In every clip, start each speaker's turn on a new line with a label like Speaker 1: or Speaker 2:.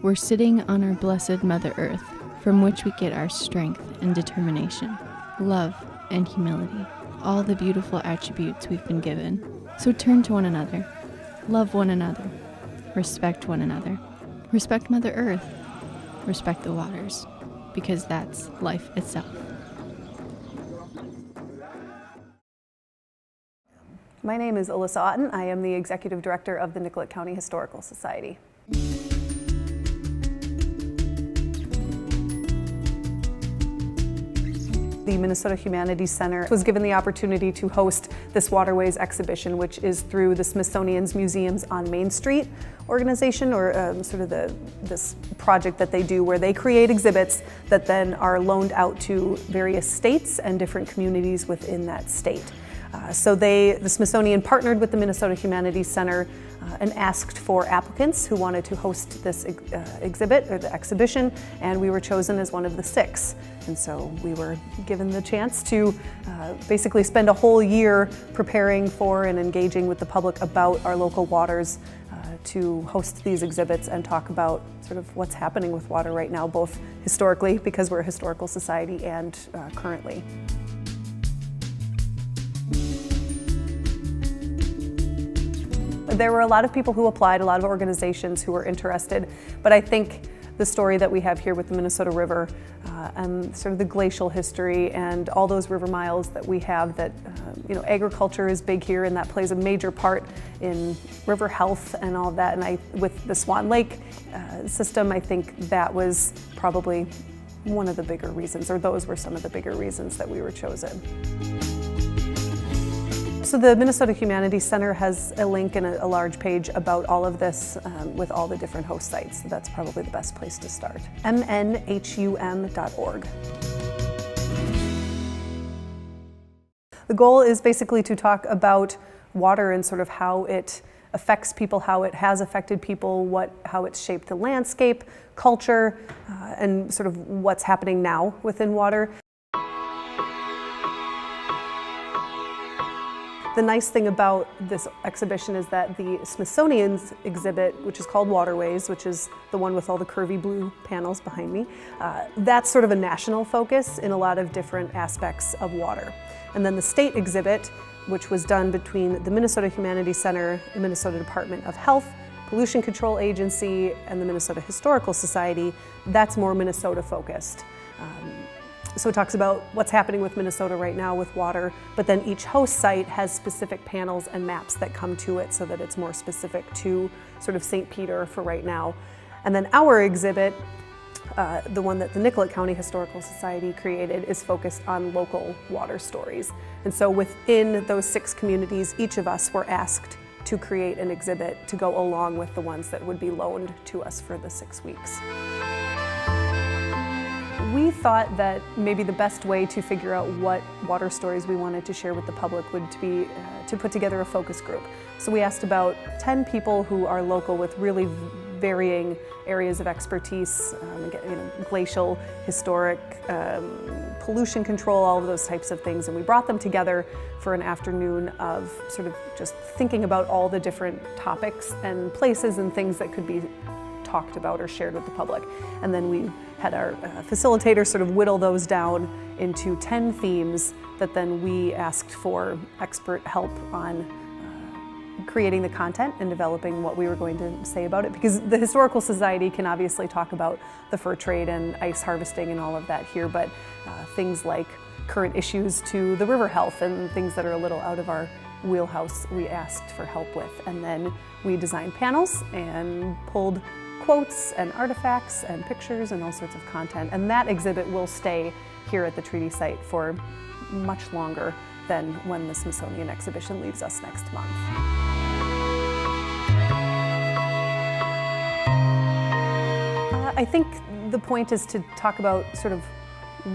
Speaker 1: We're sitting on our blessed Mother Earth, from which we get our strength and determination, love and humility, all the beautiful attributes we've been given. So turn to one another, love one another, respect one another, respect Mother Earth, respect the waters, because that's life itself.
Speaker 2: My name is Alyssa Otten. I am the Executive Director of the Nicollet County Historical Society. The Minnesota Humanities Center was given the opportunity to host this Waterways exhibition, which is through the Smithsonian's Museums on Main Street organization, or this project that they do where they create exhibits that then are loaned out to various states and different communities within that state. So the Smithsonian partnered with the Minnesota Humanities Center and asked for applicants who wanted to host this exhibit or the exhibition, and we were chosen as one of the 6. And so we were given the chance to basically spend a whole year preparing for and engaging with the public about our local waters, to host these exhibits and talk about sort of what's happening with water right now, both historically, because we're a historical society, and currently. There were a lot of people who applied, a lot of organizations who were interested, but I think the story that we have here with the Minnesota River and sort of the glacial history and all those river miles that we have, that agriculture is big here, and that plays a major part in river health and all of that. And with the Swan Lake system, I think that was probably one of the bigger reasons, or those were some of the bigger reasons that we were chosen. So the Minnesota Humanities Center has a link and a large page about all of this with all the different host sites. So that's probably the best place to start. mnhum.org. The goal is basically to talk about water and sort of how it affects people, how it has affected people, how it's shaped the landscape, culture, and sort of what's happening now within water. The nice thing about this exhibition is that the Smithsonian's exhibit, which is called Waterways, which is the one with all the curvy blue panels behind me, that's sort of a national focus in a lot of different aspects of water. And then the state exhibit, which was done between the Minnesota Humanities Center, the Minnesota Department of Health, Pollution Control Agency, and the Minnesota Historical Society, that's more Minnesota focused. So it talks about what's happening with Minnesota right now with water, but then each host site has specific panels and maps that come to it so that it's more specific to sort of St. Peter for right now. And then our exhibit, the one that the Nicollet County Historical Society created, is focused on local water stories. And so within those 6 communities, each of us were asked to create an exhibit to go along with the ones that would be loaned to us for the 6 weeks. We thought that maybe the best way to figure out what water stories we wanted to share with the public would be to put together a focus group. So we asked about 10 people who are local with really varying areas of expertise, glacial, historic, pollution control, all of those types of things. And we brought them together for an afternoon of sort of just thinking about all the different topics and places and things that could be talked about or shared with the public. And then we had our facilitator sort of whittle those down into 10 themes that then we asked for expert help on creating the content and developing what we were going to say about it. Because the Historical Society can obviously talk about the fur trade and ice harvesting and all of that here, but things like current issues to the river health and things that are a little out of our wheelhouse, we asked for help with. And then we designed panels and pulled quotes and artifacts and pictures and all sorts of content. And that exhibit will stay here at the treaty site for much longer than when the Smithsonian exhibition leaves us next month. I think the point is to talk about sort of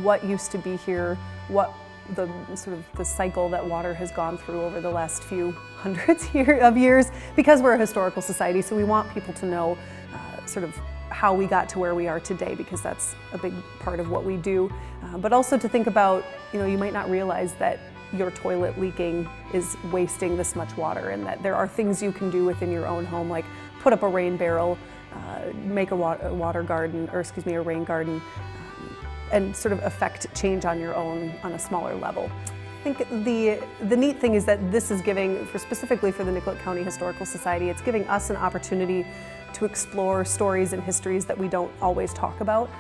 Speaker 2: what used to be here, what the sort of the cycle that water has gone through over the last few hundreds of years, because we're a historical society, so we want people to know sort of how we got to where we are today, because that's a big part of what we do. But also to think about, you might not realize that your toilet leaking is wasting this much water, and that there are things you can do within your own home, like put up a rain barrel make a water garden, or excuse me, a rain garden, and sort of affect change on your own on a smaller level. I think the neat thing is that this is giving, specifically for the Nicollet County Historical Society, it's giving us an opportunity to explore stories and histories that we don't always talk about.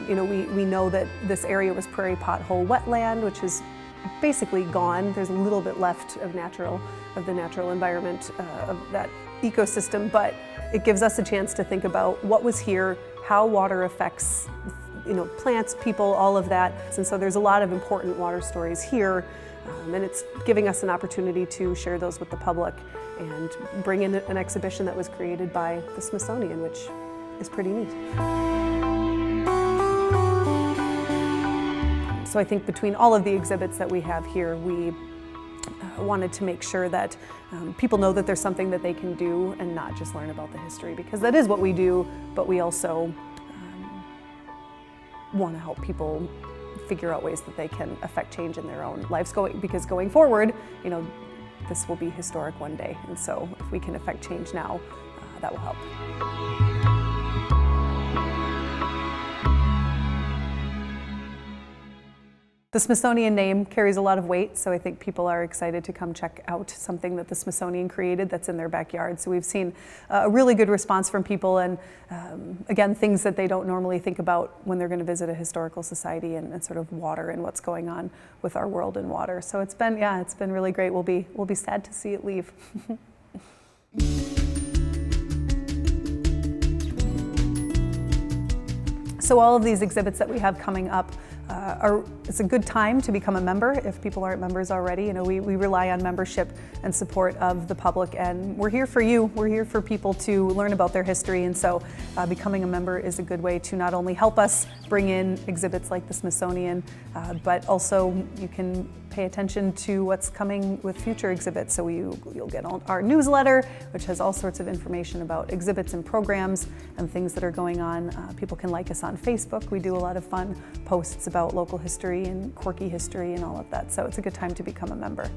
Speaker 2: You know, we know that this area was prairie pothole wetland, which is basically gone. There's a little bit left of the natural environment of that ecosystem, but it gives us a chance to think about what was here, how water affects, you know, plants, people, all of that. And so there's a lot of important water stories here, and it's giving us an opportunity to share those with the public and bring in an exhibition that was created by the Smithsonian, which is pretty neat. So I think between all of the exhibits that we have here, we wanted to make sure that people know that there's something that they can do and not just learn about the history, because that is what we do, but we also want to help people figure out ways that they can affect change in their own lives, because going forward, you know, this will be historic one day, and so if we can affect change now, that will help. The Smithsonian name carries a lot of weight, so I think people are excited to come check out something that the Smithsonian created that's in their backyard. So we've seen a really good response from people, and again, things that they don't normally think about when they're going to visit a historical society, and sort of water and what's going on with our world and water. So it's been really great. We'll be sad to see it leave. So all of these exhibits that we have coming up, it's a good time to become a member if people aren't members already. You know, we rely on membership and support of the public, and we're here for you. We're here for people to learn about their history, and so becoming a member is a good way to not only help us bring in exhibits like the Smithsonian, but also you can pay attention to what's coming with future exhibits. So you'll get our newsletter, which has all sorts of information about exhibits and programs and things that are going on. People can like us on Facebook. We do a lot of fun posts about local history and quirky history and all of that. So it's a good time to become a member.